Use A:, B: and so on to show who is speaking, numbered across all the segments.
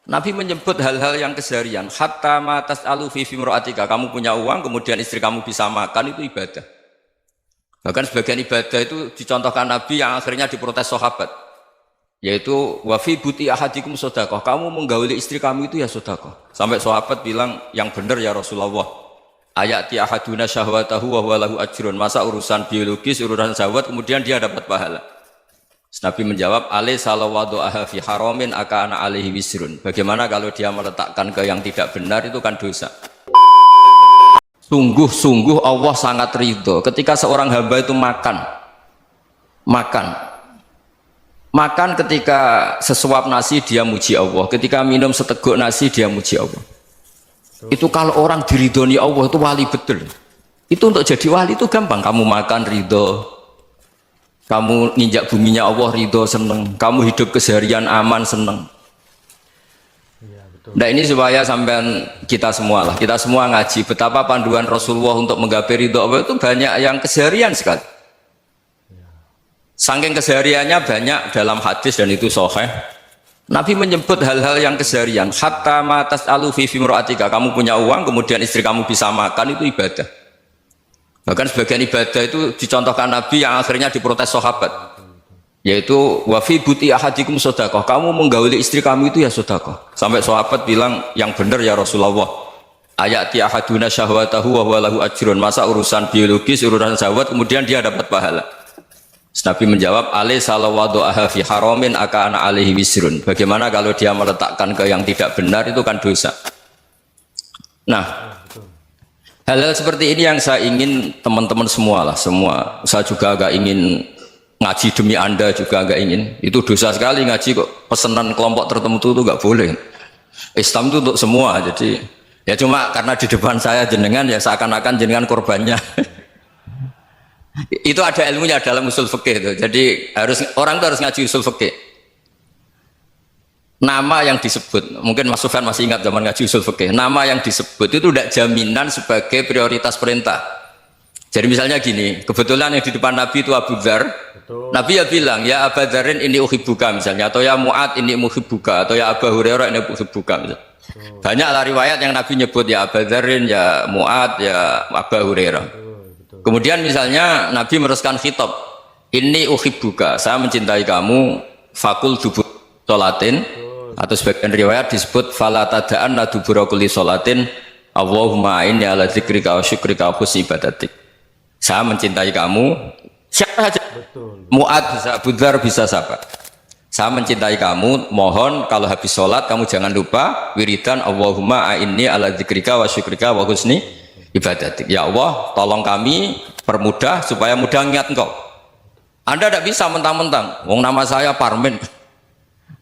A: Nabi menyebut hal-hal yang keseharian. Hatta matas alu fi fimroatika. Kamu punya uang, kemudian istri kamu bisa makan, itu ibadah. Bahkan sebagian ibadah itu dicontohkan Nabi yang akhirnya diprotes sahabat. Yaitu wafi buti ahadikum sodakoh. Kamu menggauli istri kamu itu ya sodakoh. Sampai sahabat bilang yang benar ya Rasulullah. Ayati ahaduna syahwatahu wa huwa lahu ajrun. Masa urusan biologis, urusan syahwat kemudian dia dapat pahala. Nabi menjawab, alai salawadu aha fi haramin akana alaihi wisrun. Bagaimana kalau dia meletakkan ke yang tidak benar, itu kan dosa. Sungguh-sungguh Allah sangat ridho ketika seorang hamba itu makan ketika sesuap nasi dia muji Allah, ketika minum seteguk nasi dia muji Allah. Itu kalau orang diridhoni Allah itu wali betul. Itu untuk jadi wali itu gampang. Kamu makan ridho, kamu nginjak buminya Allah ridho seneng, kamu hidup keseharian aman seneng. Nah ini supaya sampean kita semua ngaji betapa panduan Rasulullah untuk menggapai ridho Allah itu banyak yang keseharian sekali. Saking kesehariannya banyak dalam hadis dan itu sahih. Nabi menyebut hal-hal yang keseharian. Hatta matas alu fi fimroatika. Kamu punya uang, kemudian istri kamu bisa makan, itu ibadah. Bahkan sebagian ibadah itu dicontohkan Nabi yang akhirnya diprotes sahabat. Yaitu wafi buti ahadikum sodakoh. Kamu menggauli istri kamu itu ya sodakoh. Sampai sahabat bilang yang benar ya Rasulullah. Ayati ahaduna syahwatahu wa huwa lahu ajrun. Masa urusan biologis, urusan syahwat kemudian dia dapat pahala. Nabi menjawab, alai salawadu aha fi haramin akana alaihi wisrun. Bagaimana kalau dia meletakkan ke yang tidak benar, itu kan dosa. Nah, hal-hal seperti ini yang saya ingin teman-teman semua. Saya juga agak ingin ngaji demi Anda juga agak ingin. Itu dosa sekali ngaji kok pesanan kelompok tertentu itu nggak boleh. Islam itu untuk semua. Jadi ya cuma karena di depan saya jenengan ya seakan-akan jenengan korbannya. Itu ada ilmunya dalam usul fikih itu. Jadi orang itu harus ngaji usul fikih. Nama yang disebut, mungkin Mas Sufyan masih ingat zaman ngaji usul fikih. Nama yang disebut itu tidak jaminan sebagai prioritas perintah. Jadi misalnya gini, kebetulan yang di depan Nabi itu Abu Dzar. Nabi ya bilang, ya Abu Dzarin ini uhibbuka misalnya, atau ya Mu'ad ini uhibbuka, atau ya Abu Hurairah ini uhibbuka misalnya. Banyaklah riwayat yang Nabi nyebut ya Abu Dzarin, ya Mu'ad, ya Abu Hurairah. Kemudian misalnya Nabi meneruskan khitab, ini uhibbuka, saya mencintai kamu, fakul dubur sholatin, atau sebagian riwayat disebut fala tada'anna dubura kulli sholatin, Allahumma inni ala dzikrika wa syukrika wa husni ibadatik. Saya mencintai kamu, siapa saja, Mu'ad bisa, Abu Dzar bisa siapa. Saya mencintai kamu, mohon kalau habis sholat kamu jangan lupa wiridan Allahumma inni ala dzikrika wa syukrika wa husni ibadatik. Ya Allah, tolong kami permudah supaya mudah ingat engkau. Anda tidak bisa mentang-mentang, wong nama saya Parmin,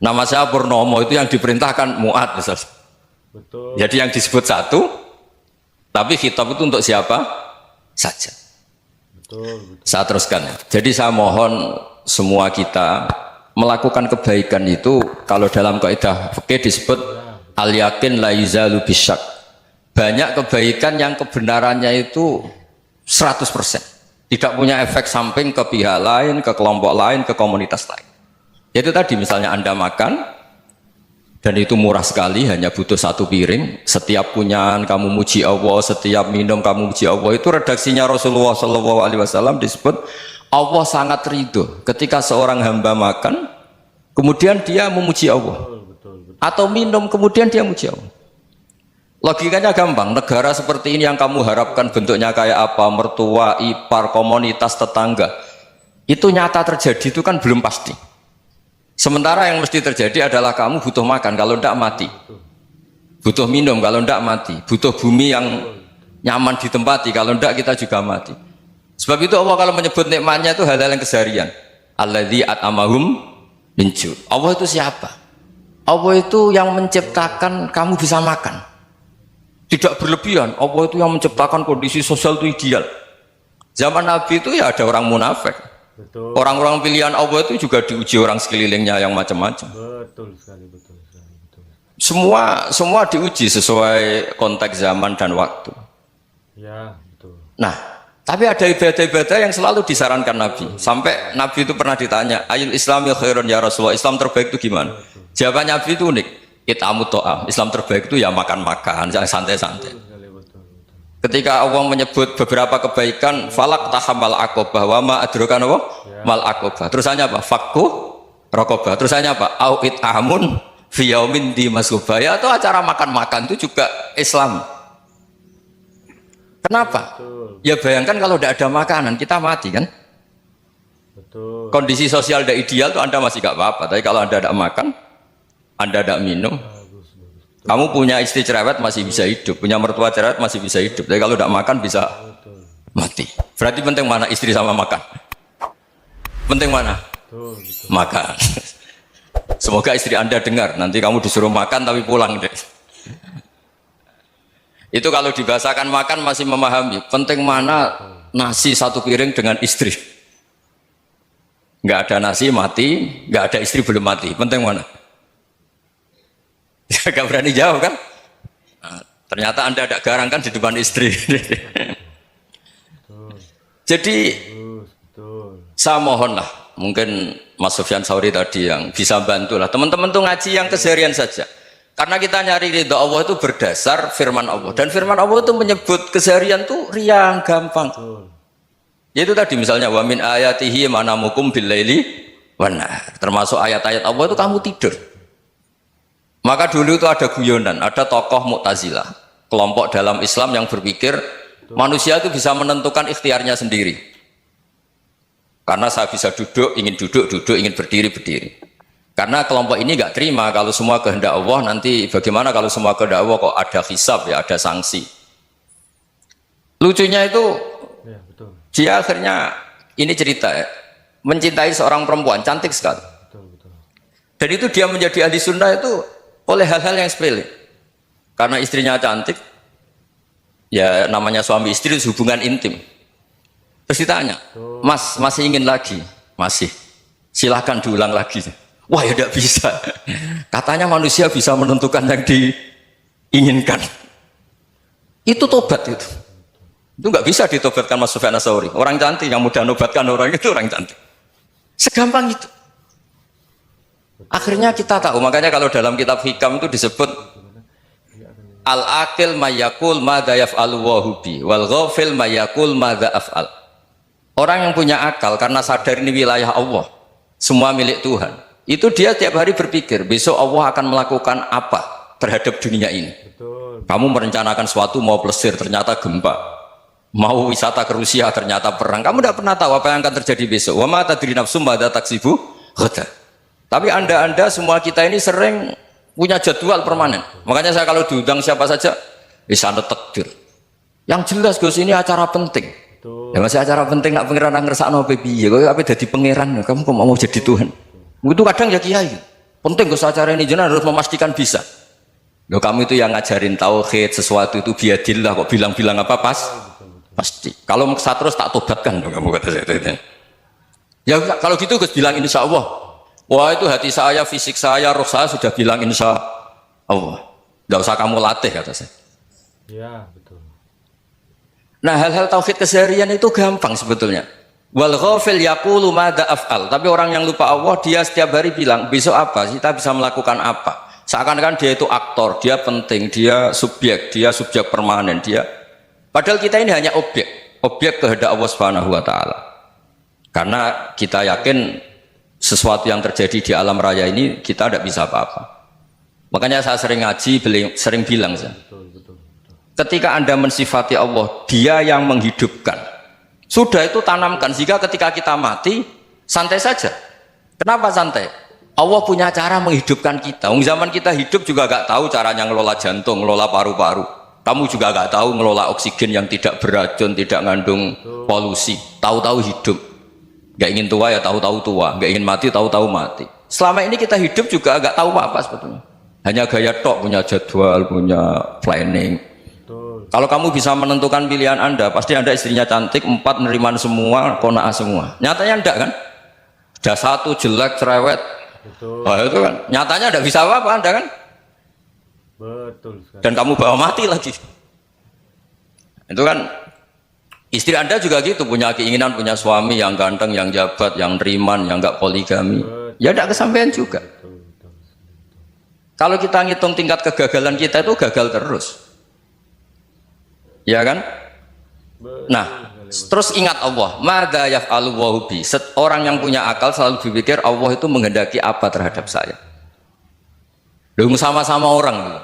A: nama saya Purnomo, itu yang diperintahkan Mu'ad misalnya. Jadi yang disebut satu, tapi khitab itu untuk siapa saja. Saya teruskan ya. Jadi saya mohon semua kita melakukan kebaikan itu, kalau dalam kaidah fikih disebut al yakin la yuzalu bisyak. Banyak kebaikan yang kebenarannya itu 100%, tidak punya efek samping ke pihak lain, ke kelompok lain, ke komunitas lain. Yaitu tadi misalnya Anda makan dan itu murah sekali, hanya butuh satu piring, setiap punyaan kamu muji Allah, setiap minum kamu muji Allah. Itu redaksinya Rasulullah SAW disebut Allah sangat ridho ketika seorang hamba makan kemudian dia memuji Allah, atau minum kemudian dia muji Allah. Logikanya gampang, negara seperti ini yang kamu harapkan bentuknya kayak apa, mertua, ipar, komunitas, tetangga, itu nyata terjadi itu kan belum pasti. Sementara yang mesti terjadi adalah kamu butuh makan, kalau tidak mati. Butuh minum, kalau tidak mati. Butuh bumi yang nyaman ditempati, kalau tidak kita juga mati. Sebab itu Allah kalau menyebut nikmatnya itu hal-hal yang keseharian. Alladzi at'amahum min ju'. Allah itu siapa? Allah itu yang menciptakan kamu bisa makan. Tidak berlebihan. Allah itu yang menciptakan kondisi sosial itu ideal. Zaman Nabi itu ya ada orang munafik. Orang-orang pilihan Allah itu juga diuji orang sekelilingnya yang macam-macam.
B: Betul sekali.
A: Semua diuji sesuai konteks zaman dan waktu.
B: Ya, betul.
A: Nah, tapi ada ibadah-ibadah yang selalu disarankan Nabi. Sampai Nabi itu pernah ditanya, ayul islami khairun ya Rasulullah, Islam terbaik itu gimana? Jawaban Nabi itu unik. Itamu to'am. Islam terbaik itu ya makan-makan, jangan santai-santai.
B: Betul sekali, betul, betul.
A: Ketika Allah menyebut beberapa kebaikan, falak tahamal akobah, wa ma adrokan apa? Mal akobah. Terusannya apa? Fakku rokobah. Terusannya apa? Au itamun fiyaumin di masubaya. Atau acara makan-makan itu juga Islam. Kenapa?
B: Betul,
A: Ya bayangkan kalau tidak ada makanan, kita mati kan?
B: betul.
A: Kondisi sosial tidak ideal itu Anda masih gak apa-apa. Tapi kalau Anda tidak makan, Anda tidak minum,
B: Bagus, bagus.
A: kamu punya istri cerewet masih bisa hidup, punya mertua cerewet masih bisa hidup. Tapi kalau tidak makan bisa
B: Betul,
A: mati. Berarti penting mana istri sama makan? Penting mana?
B: betul, betul.
A: Makan. Semoga istri Anda dengar. Nanti kamu disuruh makan tapi pulang deh. Itu kalau dibahasakan makan masih memahami. Penting mana nasi satu piring dengan istri. Nggak ada nasi mati, nggak ada istri belum mati. Penting mana? Ya, nggak berani jawab kan? Nah, ternyata Anda ada garang kan di depan istri.
B: Betul,
A: Jadi
B: bagus, betul.
A: saya mohon lah, mungkin Mas Sufyan Sauri tadi yang bisa bantu lah. Teman-teman tuh ngaji yang keseharian saja. Karena kita nyari ridho Allah itu berdasar firman Allah. Dan firman Allah itu menyebut keseharian tuh riang, gampang.
B: Betul.
A: Yaitu tadi misalnya wa min ayatihi manamukum billaili wan nahar. Termasuk ayat-ayat Allah itu kamu tidur. Maka dulu itu ada guyonan, ada tokoh Mu'tazilah, kelompok dalam Islam yang berpikir manusia itu bisa menentukan ikhtiarnya sendiri. Karena saya bisa duduk, duduk, ingin berdiri, berdiri. Karena kelompok ini nggak terima kalau semua kehendak Allah, nanti bagaimana kalau semua kehendak Allah kok ada hisab ya, ada sanksi. Lucunya itu
B: Ya, betul,
A: dia akhirnya ini cerita ya, mencintai seorang perempuan cantik sekali.
B: betul, betul.
A: Dan itu dia menjadi ahli sunnah itu oleh hal-hal yang sepele. Karena istrinya cantik, ya namanya suami istri itu hubungan intim. Terus ditanya, Mas masih ingin lagi? Masih. Silahkan diulang lagi. Wah ya tidak bisa. Katanya manusia bisa menentukan yang diinginkan. Itu tobat itu. Itu nggak bisa ditobatkan Mas Sufyan Ats-Tsauri. Orang cantik yang mudah nobatkan orang itu orang cantik. Segampang itu. Akhirnya kita tahu. Makanya kalau dalam kitab Hikam itu disebut al-akil mayakul madza yaf'alu wa hubi wal ghafil mayakul madza af'al. Orang yang punya akal karena sadar ini wilayah Allah, semua milik Tuhan. Itu dia tiap hari berpikir, besok Allah akan melakukan apa terhadap dunia ini.
B: Betul,
A: Kamu merencanakan sesuatu mau plesir, ternyata gempa. Mau wisata ke Rusia, ternyata perang. Kamu tidak pernah tahu apa yang akan terjadi besok. Wa ma tadri nafsum madza taksibu ghadan. Tapi anda semua kita ini sering punya jadwal permanen. Makanya saya kalau diundang siapa saja, bisa takdir. Yang jelas Gus ini acara penting.
B: betul.
A: Ya masih acara penting nak pangeran ngersakno piye. Kowe apa dadi pangeran, kamu kok mau jadi Tuhan. Itu kadang ya kiai. Penting Gus acara ini jenengan harus memastikan bisa. Loh kamu itu yang ngajarin tauhid, sesuatu itu biadillah kok bilang-bilang apa pas? Pasti. Kalau maksa terus tak tobatkan dong kamu kata saya. Ya kalau gitu Gus bilang insya Allah. Wah itu hati saya, fisik saya, roh saya sudah bilang insya Allah. Tidak usah kamu latih kata saya.
B: Ya, betul.
A: Nah hal-hal tauhid keseharian itu gampang sebetulnya. Wal ghafil yaqulu madza af'al. Tapi orang yang lupa Allah dia setiap hari bilang besok apa? Kita bisa melakukan apa? Seakan-akan dia itu aktor, dia penting, dia subjek permanen, dia. Padahal kita ini hanya objek kehendak Allah Subhanahu wa taala. Karena kita yakin sesuatu yang terjadi di alam raya ini kita tidak bisa apa-apa. Makanya saya sering ngaji, sering bilang saya.
B: Betul, betul, betul.
A: Ketika Anda mensifati Allah, dia yang menghidupkan. Sudah itu tanamkan, sehingga ketika kita mati, santai saja. Kenapa santai? Allah punya cara menghidupkan kita. Zaman kita hidup juga gak tahu caranya ngelola jantung, ngelola paru-paru. Kamu juga gak tahu ngelola oksigen yang tidak beracun, tidak mengandung polusi. Tahu-tahu hidup. Gak ingin tua ya tahu-tahu tua, gak ingin mati tahu-tahu mati. Selama ini kita hidup juga gak tahu apa-apa sebetulnya. Hanya gaya tok, punya jadwal, punya planning.
B: Betul.
A: Kalau kamu bisa menentukan pilihan Anda, pasti Anda istrinya cantik, 4 neriman semua, kona'ah semua. Nyatanya enggak kan? Ada 1 jelek, cerewet.
B: Betul.
A: Oh, itu kan. Nyatanya enggak bisa apa-apa Anda kan?
B: Betul sekali.
A: Dan kamu bawa mati lagi. Itu kan. Istri Anda juga gitu, punya keinginan, punya suami yang ganteng, yang jabat, yang neriman, yang enggak poligami. Ya enggak kesampaian juga.
B: Betul, betul.
A: Kalau kita ngitung tingkat kegagalan kita itu gagal terus. Ya kan? Nah, terus ingat Allah, madza yaf'alu Allahu bi. Orang yang punya akal selalu berpikir Allah itu menghendaki apa terhadap saya. Loh, sama-sama orang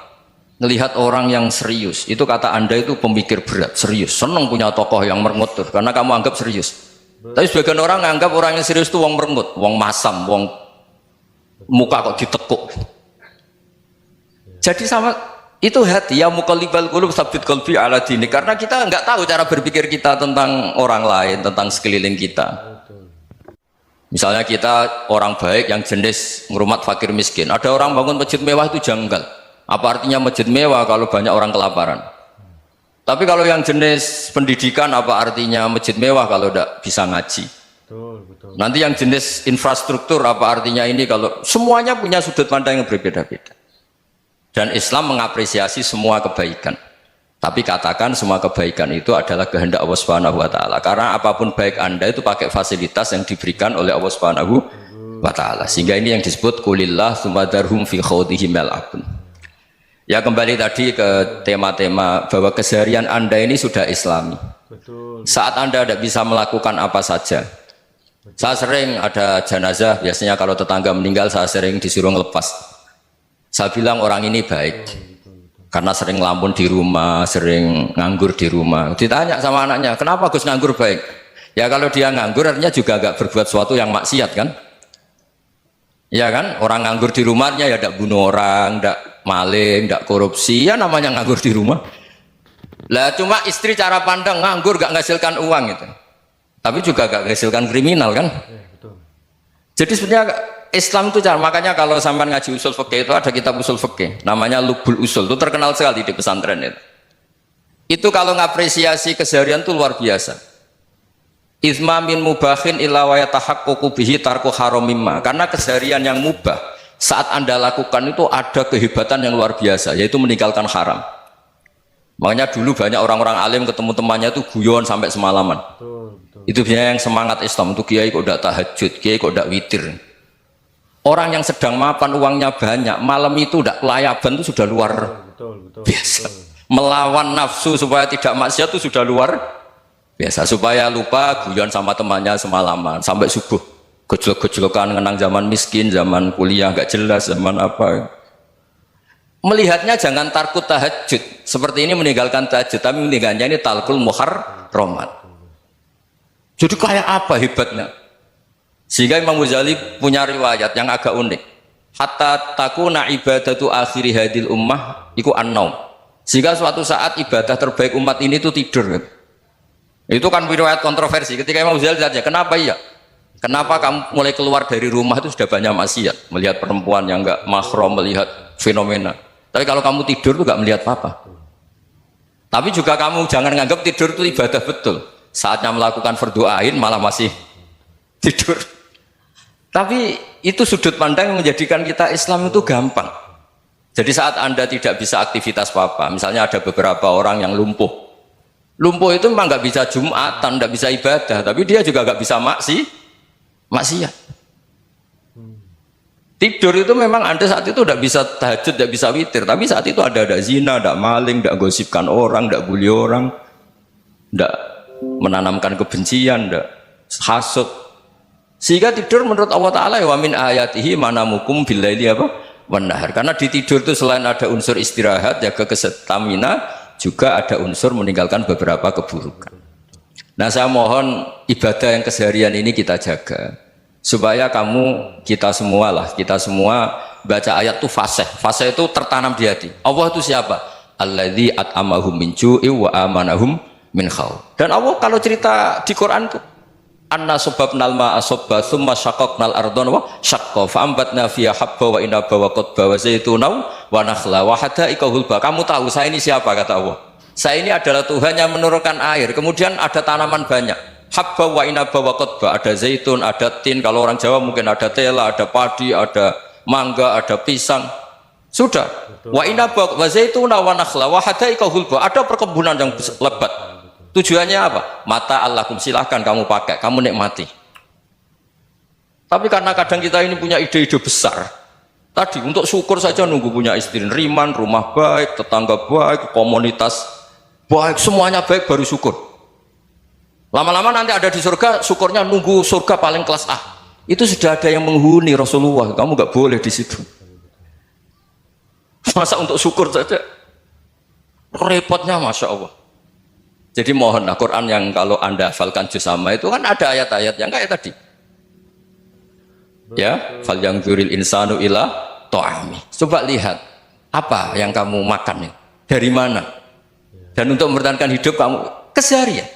A: melihat orang yang serius, itu kata Anda itu pemikir berat, serius, senang punya tokoh yang merengut karena kamu anggap serius. Tapi sebagian orang anggap orang yang serius itu wong merengut, wong masam, wong muka kok ditekuk. Jadi sama itu hati ya muqallibal qulub tsabbit qalbi ala dinik, karena kita nggak tahu cara berpikir kita tentang orang lain, tentang sekeliling kita. Misalnya kita orang baik yang jenis ngrumat fakir miskin, ada orang bangun masjid mewah itu janggal. Apa artinya masjid mewah kalau banyak orang kelaparan? Tapi kalau yang jenis pendidikan, apa artinya masjid mewah kalau tidak bisa ngaji?
B: Betul.
A: Nanti yang jenis infrastruktur, apa artinya ini kalau semuanya punya sudut pandang yang berbeda-beda. Dan Islam mengapresiasi semua kebaikan. Tapi katakan semua kebaikan itu adalah kehendak Allah Subhanahu wa taala. Karena apapun baik Anda itu pakai fasilitas yang diberikan oleh Allah Subhanahu wa taala. Sehingga ini yang disebut qulillah tsumma darhum fi khawdihim yal'abun. Ya, kembali tadi ke tema-tema bahwa keseharian Anda ini sudah Islami.
B: Betul.
A: Saat Anda tidak bisa melakukan apa saja. Saya sering ada jenazah, biasanya kalau tetangga meninggal saya sering disuruh ngelepas. Saya bilang orang ini baik. Karena sering ngelamun di rumah, sering nganggur di rumah. Ditanya sama anaknya, kenapa Gus nganggur baik? Ya kalau dia nganggur artinya juga agak berbuat sesuatu yang maksiat kan? Ya kan? Orang nganggur di rumahnya ya tidak bunuh orang, tidak maling, tidak korupsi, ya namanya nganggur di rumah. Lah cuma istri cara pandang nganggur gak menghasilkan uang itu. Tapi juga gak menghasilkan kriminal kan?
B: Betul.
A: Jadi sebenarnya Islam itu cara, makanya kalau sampai ngaji usul fikih itu ada kitab usul fikih namanya Lubul Usul, itu terkenal sekali di pesantren itu. Itu kalau ngapresiasi keseharian itu luar biasa. Izma min mubahin illa wa yatahaqqaqu bihi tarku haramimma. Karena keseharian yang mubah saat Anda lakukan itu ada kehebatan yang luar biasa, yaitu meninggalkan haram. Makanya dulu banyak orang-orang alim ketemu temannya itu guyon sampai semalaman.
B: Betul.
A: Itu biasanya yang semangat Islam, itu kiai kok tidak tahajud, kiai kok tidak witir. Orang yang sedang mapan uangnya banyak, malam itu tidak kelayaban itu sudah luar biasa. Melawan nafsu supaya tidak maksiat itu sudah luar biasa. Supaya lupa guyon sama temannya semalaman sampai subuh. Gejlok-gejlokan mengenang zaman miskin, zaman kuliah nggak jelas, zaman apa. Melihatnya jangan tarkut tahajud. Seperti ini meninggalkan tahajud, tapi meninggalnya ini talkul muharramat. Jadi kayak apa hebatnya? Sehingga Imam Ghazali punya riwayat yang agak unik. Hatta takuna ibadatu akhiri hadil ummah iku an-naum. Sehingga suatu saat ibadah terbaik umat ini itu tidur. Itu kan riwayat kontroversi. Ketika Imam Ghazali tanya, kenapa iya? Kenapa kamu mulai keluar dari rumah itu sudah banyak maksiat? Melihat perempuan yang enggak mahram, melihat fenomena. Tapi kalau kamu tidur itu enggak melihat apa-apa. Tapi juga kamu jangan menganggap tidur itu ibadah betul. Saatnya melakukan fardu ain malah masih tidur. Tapi itu sudut pandang yang menjadikan kita Islam itu gampang. Jadi saat Anda tidak bisa aktivitas apa-apa, misalnya ada beberapa orang yang lumpuh. Lumpuh itu memang nggak bisa Jumatan, nggak bisa ibadah, tapi dia juga nggak bisa maksiat. Tidur itu memang Anda saat itu tidak bisa tahajud, tidak bisa witir, tapi saat itu ada zina, ada maling, tidak gosipkan orang, tidak bully orang, tidak menanamkan kebencian, tidak hasud. Sehingga tidur menurut Allah Ta'ala wa min ayatihi manamukum billaili apa? Wan-nahar. Karena di tidur itu selain ada unsur istirahat, jaga stamina, juga ada unsur meninggalkan beberapa keburukan. Nah saya mohon ibadah yang keseharian ini kita jaga. Supaya kita semua baca ayat itu fasih. Fasih itu tertanam di hati. Allah itu siapa? Alladzi at'amahum min ju'i wa amanahum min khauf. Dan Allah kalau cerita di Quran itu anna sababnal ma'a sabba thumma syaqaqnal ardhan wa syaqqa fa ambatna fiha habba wa inaba wa qadba wa zaituna wa nakhla wa hadaika hulba. Kamu tahu saya ini siapa, kata Allah. Saya ini adalah Tuhan yang menurunkan air, kemudian ada tanaman banyak. Habba wa inaba wa qadba, ada zaitun, ada tin, kalau orang Jawa mungkin ada tela, ada padi, ada mangga, ada pisang. Sudah. Wa inaba wa zaituna wa nakhla wa hadaika hulba, ada perkebunan yang lebat. Tujuannya apa? Mata Allahkum, silahkan kamu pakai, kamu nikmati. Tapi karena kadang kita ini punya ide-ide besar, Tadi untuk syukur saja nunggu punya istri riman, rumah baik, tetangga baik, komunitas baik, semuanya baik baru syukur. Lama-lama nanti ada di surga, syukurnya nunggu surga paling kelas A. Itu sudah ada yang menghuni Rasulullah, kamu nggak boleh di situ. Masa untuk syukur saja repotnya, masya Allah. Jadi mohon Quran yang kalau anda hafalkan juz amma itu kan ada ayat-ayat yang kayak tadi. Ya, fal yang dzuril insanu ila ta'ami. Coba lihat apa yang kamu makan, dari mana, dan untuk mempertahankan hidup kamu keseharian.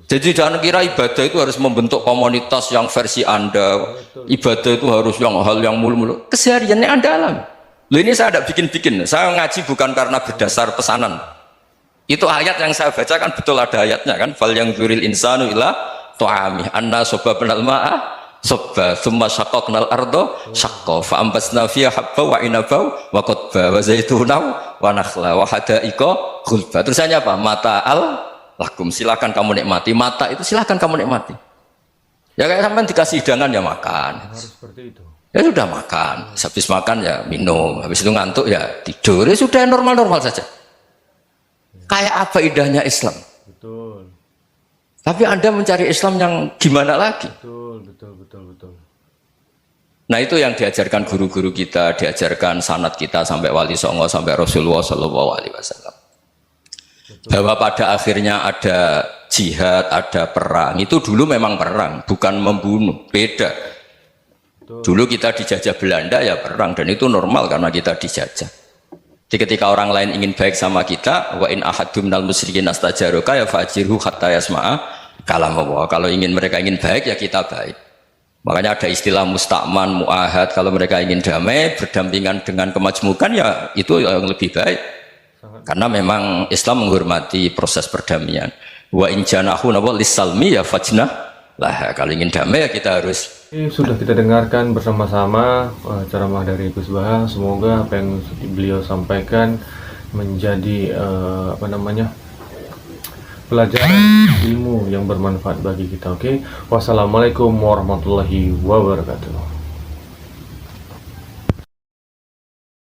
A: Jadi jangan kira ibadah itu harus membentuk komunitas yang versi anda. Ibadah itu harus yang hal yang mulu-mulu. Kesehariannya anda alami. Loh, ini saya tidak bikin-bikin. Saya ngaji bukan karena berdasar pesanan. Itu ayat yang saya baca kan betul ada ayatnya kan. Fal yang dzuril insanu ila ta'ami. Anna sobabnal ma'a sobba thumma syaqaqnal ardo syaqqa fa ambasna fiha habba wa inaba wa qadba wa zaituna wa nakhla wa hada'iqa ghulba. Terusannya apa? Mata'al lakum, silakan kamu nikmati. Mata itu silakan kamu nikmati. Ya kayak sampean dikasih hidangan ya makan.
B: Harus seperti itu.
A: Ya sudah makan. Habis makan ya minum. Habis itu ngantuk ya tidur. Ya sudah normal-normal saja. Kayak apa indahnya Islam.
B: Betul.
A: Tapi Anda mencari Islam yang gimana lagi?
B: Betul.
A: Nah itu yang diajarkan guru-guru kita, diajarkan sanad kita sampai Wali Songo, sampai Rasulullah SAW. Bahwa pada akhirnya ada jihad, ada perang. Itu dulu memang perang, bukan membunuh. Beda. Dulu kita dijajah Belanda ya perang, dan itu normal karena kita dijajah. Jadi ketika orang lain ingin baik sama kita, wa in ahadum minal musyrikin astajaruka ya fajirhu hatta yasma'a kalam Allah. Kalau mereka ingin baik ya kita baik. Makanya ada istilah musta'man, mu'ahad. Kalau mereka ingin damai, berdampingan dengan kemajmukan ya itu yang lebih baik. Karena memang Islam menghormati proses perdamaian. Wa in janahu lis-salmi ya fajnah lah. Kalau ingin damai ya kita harus.
B: Sudah kita dengarkan bersama-sama ceramah dari Gus Baha. Semoga apa yang beliau sampaikan menjadi pelajaran ilmu yang bermanfaat bagi kita. Oke. Wassalamualaikum warahmatullahi wabarakatuh.